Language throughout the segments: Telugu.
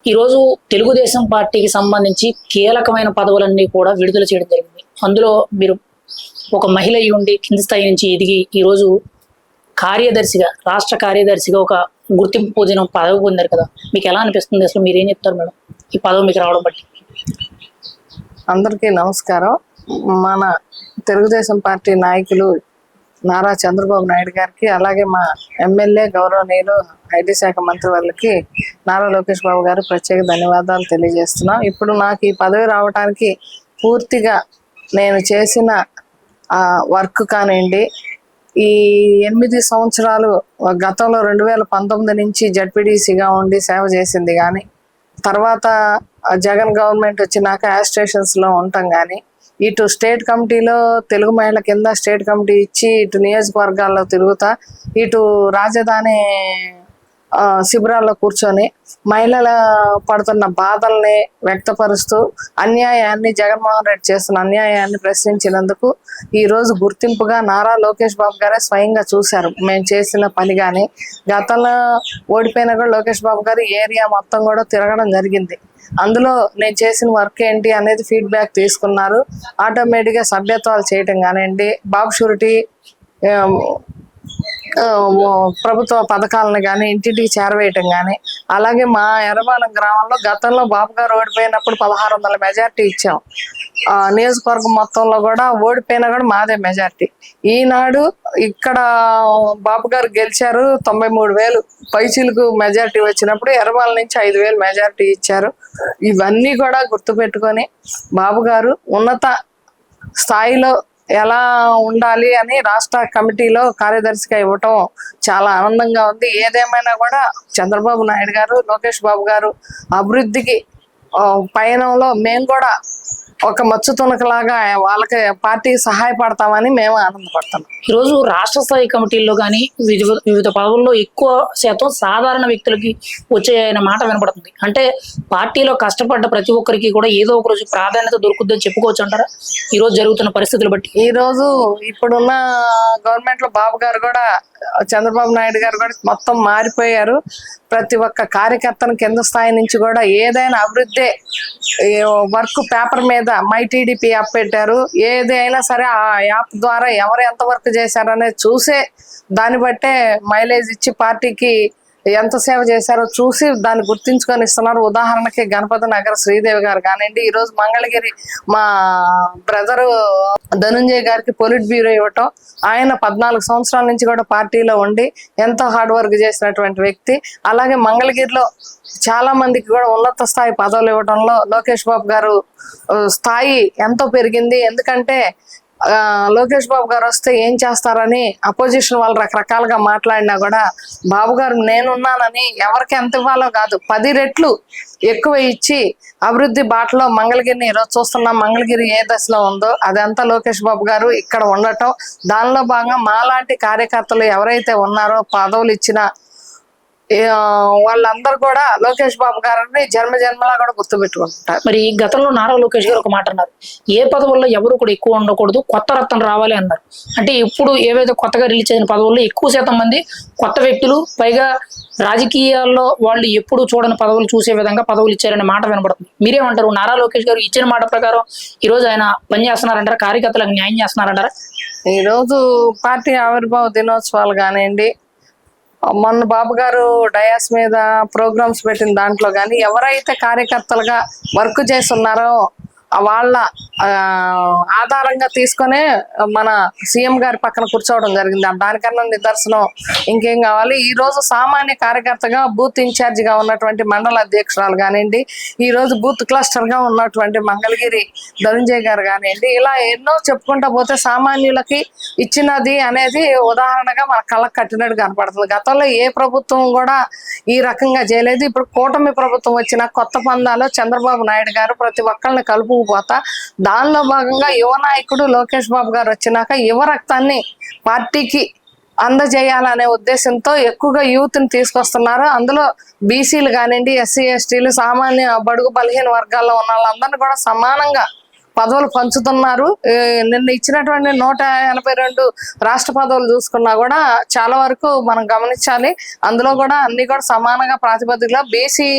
ఈరోజు తెలుగుదేశం పార్టీకి సంబంధించి కీలకమైన పదవులన్నీ కూడా విడుదల చేయడం జరిగింది. అందులో మీరు ఒక మహిళ అయి ఉండి కింది స్థాయి నుంచి ఎదిగి ఈరోజు కార్యదర్శిగా, రాష్ట్ర కార్యదర్శిగా ఒక గుర్తింపు భోజనం పదవి పొందారు కదా, మీకు ఎలా అనిపిస్తుంది? అసలు మీరు ఏం చెప్తారు మేడం ఈ పదవి మీకు రావడం బట్టి? అందరికీ నమస్కారం. మన తెలుగుదేశం పార్టీ నాయకులు నారా చంద్రబాబు నాయుడు గారికి, అలాగే మా ఎమ్మెల్యే గౌరవనీయులు ఐటీ శాఖ మంత్రి వాళ్ళకి, నారా లోకేష్ బాబు గారు ప్రత్యేక ధన్యవాదాలు తెలియజేస్తున్నాం. ఇప్పుడు నాకు ఈ పదవి రావడానికి పూర్తిగా నేను చేసిన వర్క్ కానివ్వండి, ఈ 8 సంవత్సరాలు గతంలో 2019 నుంచి జడ్పీడీసీగా ఉండి సేవ చేసింది కానీ, తర్వాత జగన్ గవర్నమెంట్ వచ్చినాక యాస్టేషన్స్లో ఉంటాం కానీ, ఇటు స్టేట్ కమిటీలో తెలుగు మహిళ కింద స్టేట్ కమిటీ ఇచ్చి ఇటు నియోజకవర్గాల్లో తిరుగుతా, ఇటు రాజధాని శిబిరాల్లో కూర్చొని మహిళల పడుతున్న బాధల్ని వ్యక్తపరుస్తూ అన్యాయాన్ని, జగన్మోహన్ రెడ్డి చేస్తున్న అన్యాయాన్ని ప్రశ్నించినందుకు ఈరోజు గుర్తింపుగా నారా లోకేష్ బాబు గారే స్వయంగా చూశారు మేము చేసిన పని. కానీ గతంలో ఓడిపోయినా కూడా లోకేష్ బాబు గారు ఏరియా మొత్తం కూడా తిరగడం జరిగింది. అందులో నేను చేసిన వర్క్ ఏంటి అనేది ఫీడ్బ్యాక్ తీసుకున్నారు. ఆటోమేటిక్గా సభ్యత్వాలు చేయటం కానివ్వండి, బాబు షూరిటీ ప్రభుత్వ పథకాలను కానీ ఇంటింటికి చేరవేయటం కానీ, అలాగే మా ఎర్రబాలెం గ్రామంలో గతంలో బాబు గారు ఓడిపోయినప్పుడు 1600 మెజార్టీ ఇచ్చాం. నియోజకవర్గం మొత్తంలో కూడా ఓడిపోయినా కూడా మాదే మెజార్టీ. ఈనాడు ఇక్కడ బాబు గారు గెలిచారు, 93,000 పైచీలకు మెజార్టీ వచ్చినప్పుడు ఎర్రబాలెం నుంచి 5,000 మెజార్టీ ఇచ్చారు. ఇవన్నీ కూడా గుర్తుపెట్టుకొని బాబు గారు ఉన్నత స్థాయిలో ఎలా ఉండాలి అని రాష్ట్ర కమిటీలో కార్యదర్శిగా ఇవ్వటం చాలా ఆనందంగా ఉంది. ఏదేమైనా కూడా చంద్రబాబు నాయుడు గారు, లోకేష్ బాబు గారు అభివృద్ధికి పయనంలో మేము కూడా ఒక మచ్చు తునకలాగా వాళ్ళకి పార్టీకి సహాయపడతామని మేము ఆనందపడతాం. ఈరోజు రాష్ట్ర స్థాయి కమిటీల్లో కానీ వివిధ పదవుల్లో ఎక్కువ శాతం సాధారణ వ్యక్తులకి వచ్చే మాట వినపడుతుంది. అంటే పార్టీలో కష్టపడ్డ ప్రతి ఒక్కరికి కూడా ఏదో ఒక రోజు ప్రాధాన్యత దొరుకుద్దని చెప్పుకోవచ్చు అంటారా ఈరోజు జరుగుతున్న పరిస్థితులు బట్టి? ఈరోజు ఇప్పుడున్న గవర్నమెంట్ లో బాబు గారు కూడా, చంద్రబాబు నాయుడు గారు కూడా మొత్తం మారిపోయారు. ప్రతి ఒక్క కార్యకర్తను కింద స్థాయి నుంచి కూడా ఏదైనా అభివృద్ధి వర్క్ పేపర్ మీద మై టీడీపీ యాప్ పెట్టారు. ఏదైనా సరే ఆ యాప్ ద్వారా ఎవరు ఎంత వర్క్ చేశారనేది చూసే దాన్ని బట్టే మైలేజ్ ఇచ్చి పార్టీకి ఎంత సేవ చేశారో చూసి దాన్ని గుర్తించుకొని ఇస్తున్నారు. ఉదాహరణకి గణపతి నగర్ శ్రీదేవి గారు కానివ్వండి, ఈరోజు మంగళగిరి మా బ్రదరు ధనుంజయ్ గారికి పొలిట్ బ్యూరో ఇవ్వటం, ఆయన 14 సంవత్సరాల నుంచి కూడా పార్టీలో ఉండి ఎంతో హార్డ్ వర్క్ చేసినటువంటి వ్యక్తి. అలాగే మంగళగిరిలో చాలా మందికి కూడా ఉన్నత స్థాయి పదవులు ఇవ్వడంలో లోకేష్ బాబు గారు స్థాయి ఎంతో పెరిగింది. ఎందుకంటే లోకేష్ బాబు గారు వస్తే ఏం చేస్తారని అపోజిషన్ వాళ్ళు రకరకాలుగా మాట్లాడినా కూడా బాబు గారు నేనున్నానని ఎవరికి ఎంత ఇవ్వాలో కాదు 10 రెట్లు ఎక్కువ ఇచ్చి అభివృద్ధి బాటలో మంగళగిరిని ఈరోజు చూస్తున్నాం. మంగళగిరి ఏ దశలో ఉందో అదంతా లోకేష్ బాబు గారు ఇక్కడ ఉండటం, దానిలో భాగంగా మాలాంటి కార్యకర్తలు ఎవరైతే ఉన్నారో పదవులు ఇచ్చిన వాళ్ళందరూ కూడా లోకేష్ బాబు గారిని జన్మలా కూడా గుర్తుపెట్టుకుంటారు. మరి గతంలో నారా లోకేష్ గారు ఒక మాట అన్నారు, ఏ పదవుల్లో ఎవరు కూడా ఎక్కువ ఉండకూడదు, కొత్త రక్తం రావాలి అన్నారు. అంటే ఇప్పుడు ఏవైతే కొత్తగా రిలీజ్ అయిన పదవుల్లో ఎక్కువ శాతం మంది కొత్త వ్యక్తులు, పైగా రాజకీయాల్లో వాళ్ళు ఎప్పుడు చూడని పదవులు చూసే విధంగా పదవులు ఇచ్చారనే మాట వినపడుతుంది. మీరేమంటారు? నారా లోకేష్ గారు ఇచ్చిన మాట ప్రకారం ఈరోజు ఆయన పనిచేస్తున్నారంటారా? కార్యకర్తలకు న్యాయం చేస్తున్నారంటారా? ఈరోజు పార్టీ ఆవిర్భావ దినోత్సవాలు కానివ్వండి, మొన్న బాబు గారు డయాస్ మీద ప్రోగ్రామ్స్ పెట్టిన దాంట్లో కానీ ఎవరైతే కార్యకర్తలుగా వర్క్ చేస్తున్నారో వాళ్ళ ఆధారంగా తీసుకునే మన సీఎం గారి పక్కన కూర్చోవడం జరిగింది. దానికన్నా నిదర్శనం ఇంకేం కావాలి? ఈ రోజు సామాన్య కార్యకర్తగా బూత్ ఇన్ఛార్జిగా ఉన్నటువంటి మండల అధ్యక్షురాలు కానివ్వండి, ఈ రోజు బూత్ క్లస్టర్ గా ఉన్నటువంటి మంగళగిరి ధనుంజయ్ గారు కానివ్వండి, ఇలా ఎన్నో చెప్పుకుంటా పోతే సామాన్యులకి ఇచ్చినది అనేది ఉదాహరణగా మన కళ్ళకు కట్టినట్టు కనపడుతుంది. గతంలో ఏ ప్రభుత్వం కూడా ఈ రకంగా చేయలేదు. ఇప్పుడు కూటమి ప్రభుత్వం వచ్చిన కొత్త పందాలో చంద్రబాబు నాయుడు గారు ప్రతి ఒక్కరిని కలుపుకుపోతా, దానిలో భాగంగా యువ నాయకుడు లోకేష్ బాబు గారు వచ్చినాక యువ రక్తాన్ని పార్టీకి అందజేయాలనే ఉద్దేశంతో ఎక్కువగా యూత్ ని తీసుకొస్తున్నారు. అందులో బీసీలు కానివ్వండి, ఎస్సీ ఎస్టీలు, సామాన్య బడుగు బలహీన వర్గాల్లో ఉన్న వాళ్ళందరినీ కూడా సమానంగా పదవులు పంచుతున్నారు. నిన్న ఇచ్చినటువంటి 182 రాష్ట్ర పదవులు చూసుకున్నా కూడా చాలా వరకు మనం గమనించాలి. అందులో కూడా అన్ని కూడా సమానంగా ప్రాతిపదికలో బీసీ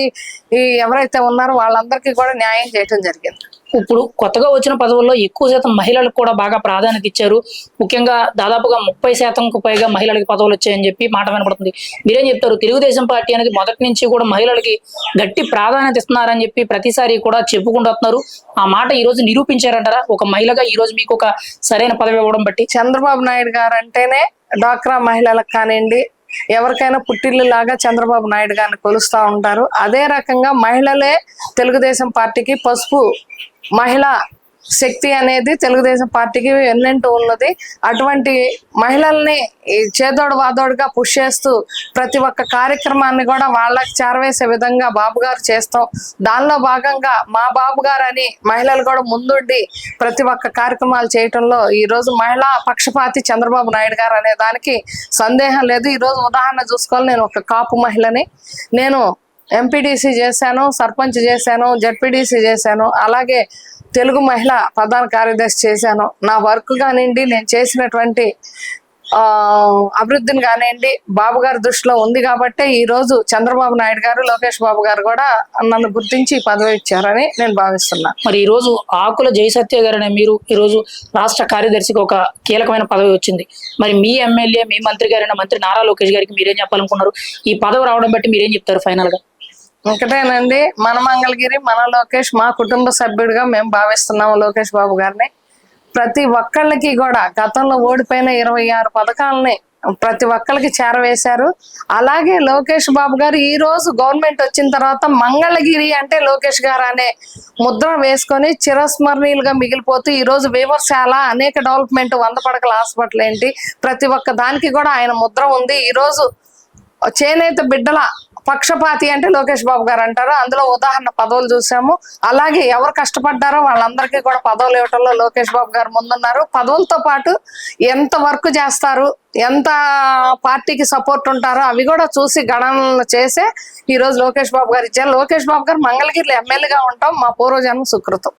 ఎవరైతే ఉన్నారో వాళ్ళందరికీ కూడా న్యాయం చేయటం జరిగింది. ఇప్పుడు కొత్తగా వచ్చిన పదవుల్లో ఎక్కువ శాతం మహిళలకు కూడా బాగా ప్రాధాన్యత ఇచ్చారు. ముఖ్యంగా దాదాపుగా 30%కు పైగా మహిళలకి పదవులు వచ్చాయని చెప్పి మాట వినపడుతుంది. మీరేం చెప్తారు? తెలుగుదేశం పార్టీ అనేది మొదటి నుంచి కూడా మహిళలకి గట్టి ప్రాధాన్యత ఇస్తున్నారని చెప్పి ప్రతిసారి కూడా చెప్పుకుంటూ వస్తున్నారు. ఆ మాట ఈ రోజు నిరూపించారంటారా? ఒక మహిళగా ఈ రోజు మీకు ఒక సరైన పదవి ఇవ్వడం బట్టి. చంద్రబాబు నాయుడు గారు అంటేనే డ్వాక్రా మహిళలకు కానివ్వండి, ఎవరికైనా పుట్టిల్లు లాగా చంద్రబాబు నాయుడు గారిని కొలుస్తూ ఉంటారు. అదే రకంగా మహిళలే తెలుగుదేశం పార్టీకి పసుపు మహిళా శక్తి అనేది తెలుగుదేశం పార్టీకి ఎన్నెంటూ ఉన్నది. అటువంటి మహిళల్ని చేదోడు వాదోడుగా పుష్ చేస్తూ ప్రతి ఒక్క కార్యక్రమాన్ని కూడా వాళ్ళకి చేరవేసే విధంగా బాబు గారు చేస్తాం. దానిలో భాగంగా మా బాబు గారు అని మహిళలు కూడా ముందుండి ప్రతి ఒక్క కార్యక్రమాలు చేయటంలో ఈ రోజు మహిళా పక్షపాతి చంద్రబాబు నాయుడు గారు అనే దానికి సందేహం లేదు. ఈ రోజు ఉదాహరణ చూసుకోవాలి, నేను ఒక కాపు మహిళని. నేను ఎంపీడీసీ చేశాను, సర్పంచ్ చేశాను, జడ్పీడీసీ చేశాను, అలాగే తెలుగు మహిళ ప్రధాన కార్యదర్శి చేశాను. నా వర్క్ కానివ్వండి, నేను చేసినటువంటి అభివృద్ధిని కానివ్వండి బాబు గారి దృష్టిలో ఉంది కాబట్టి ఈ రోజు చంద్రబాబు నాయుడు గారు, లోకేష్ బాబు గారు కూడా నన్ను గుర్తించి పదవి ఇచ్చారని నేను భావిస్తున్నా. మరి ఈ రోజు ఆకుల జయసత్య గారు అనే మీరు ఈ రోజు రాష్ట్ర కార్యదర్శికి ఒక కీలకమైన పదవి వచ్చింది. మరి మీ ఎమ్మెల్యే, మీ మంత్రి గారైన మంత్రి నారా లోకేష్ గారికి మీరేం చెప్పాలనుకున్నారు? ఈ పదవి రావడం బట్టి మీరేం చెప్తారు ఫైనల్ గా? ఒకటేనండి, మన మంగళగిరి, మన లోకేష్ మా కుటుంబ సభ్యుడిగా మేము భావిస్తున్నాము లోకేష్ బాబు గారిని. ప్రతి ఒక్కళ్ళకి కూడా గతంలో ఓడిపోయిన 26 పథకాలని ప్రతి ఒక్కరికి చేరవేశారు. అలాగే లోకేష్ బాబు గారు ఈ రోజు గవర్నమెంట్ వచ్చిన తర్వాత మంగళగిరి అంటే లోకేష్ గారు అనే ముద్ర వేసుకొని చిరస్మరణీయులుగా మిగిలిపోతూ ఈ రోజు విమర్శాల అనేక డెవలప్మెంట్ 100 పడకల హాస్పిటల్ ఏంటి ప్రతి ఒక్క దానికి కూడా ఆయన ముద్ర ఉంది. ఈ రోజు చేనేత బిడ్డల పక్షపాతి అంటే లోకేష్ బాబు గారు అంటారు. అందులో ఉదాహరణ పదవులు చూసాము. అలాగే ఎవరు కష్టపడ్డారో వాళ్ళందరికీ కూడా పదవులు ఇవ్వటంలో లోకేష్ బాబు గారు ముందున్నారు. పదవులతో పాటు ఎంత వర్క్ చేస్తారు, ఎంత పార్టీకి సపోర్ట్ ఉంటారో అవి కూడా చూసి గణనలు చేసే ఈ రోజు లోకేష్ బాబు గారు ఇచ్చారు. లోకేష్ బాబు గారు మంగళగిరిలో ఎమ్మెల్యేగా ఉంటాం మా పూర్వజన్మ సుకృతం.